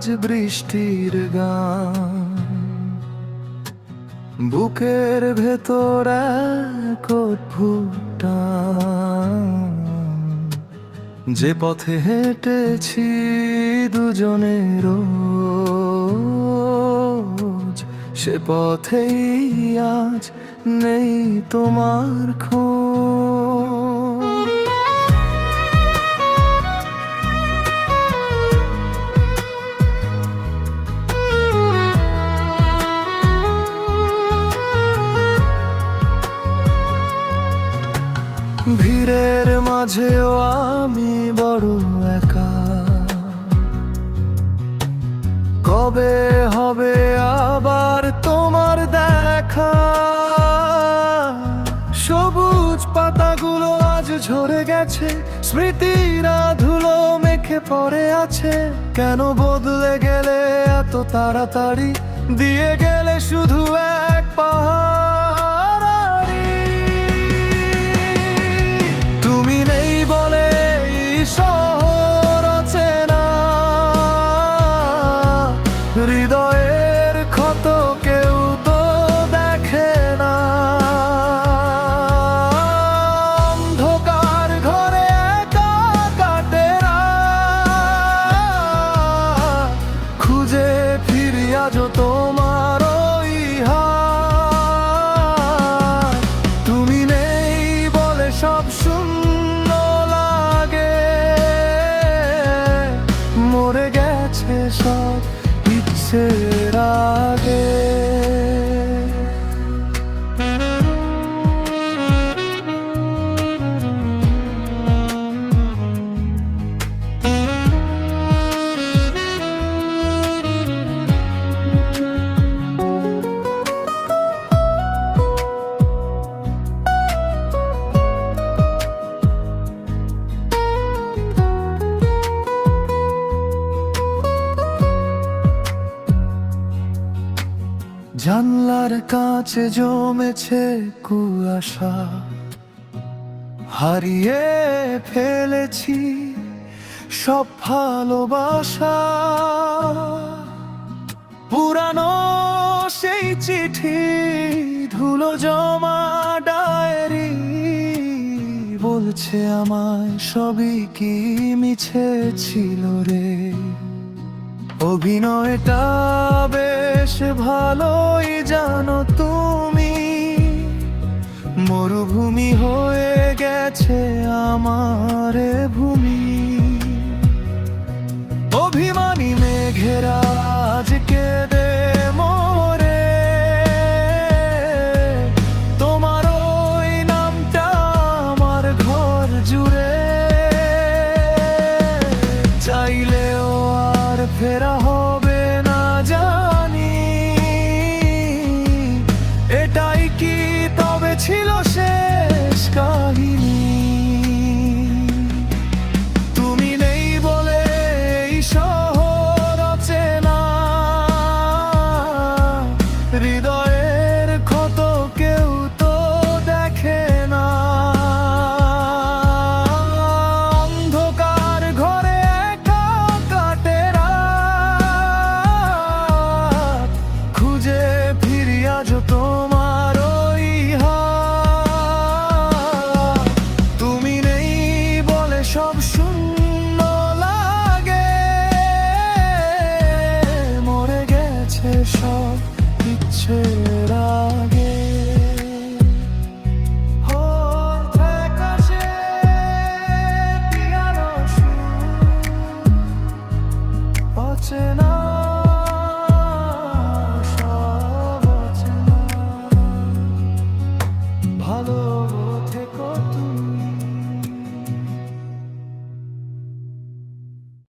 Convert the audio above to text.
আজ বৃষ্টির গান, বুকের ভেতর এক অদ্ভুত টান। যে পথে হেঁটেছি দুজনে রোজ, সে পথেই আজ নেই তোমার খোঁজ। ভিড়ের মাঝেও আমি বড় একা, কবে হবে আবার তোমার দেখা? সবুজ পাতাগুলো আজ ঝরে গেছে, স্মৃতিরা ধুলো মেখে পড়ে আছে। কেন বদলে গেলে এত তাড়াতাড়ি, দিয়ে গেলে শুধু এক পাহাড়। তুমি নেই বলে এই শহর অচেনা, হৃদয়ের ক্ষত কেউ তো দেখে না। অন্ধকার ঘরে একা কাটে না, খুঁজে ফিরি আজও তোমার ওই হাত। তুমি নেই বলে সব শূন্য লাগে, মরে গেছে সব ইচ্ছের আগে। জানলার কাছে জমেছে কুয়াশা, হারিয়ে ফেলেছি সব ভালোবাসা। পুরানো সেই চিঠি, ধুলো জমা ডায়েরি, বলছে আমায় সবই কি মিছে ছিল রে। অভিনয়টা বেশ ভালোই জানো তুমি, মরুভূমি হয়ে গেছে আমার ভূমি।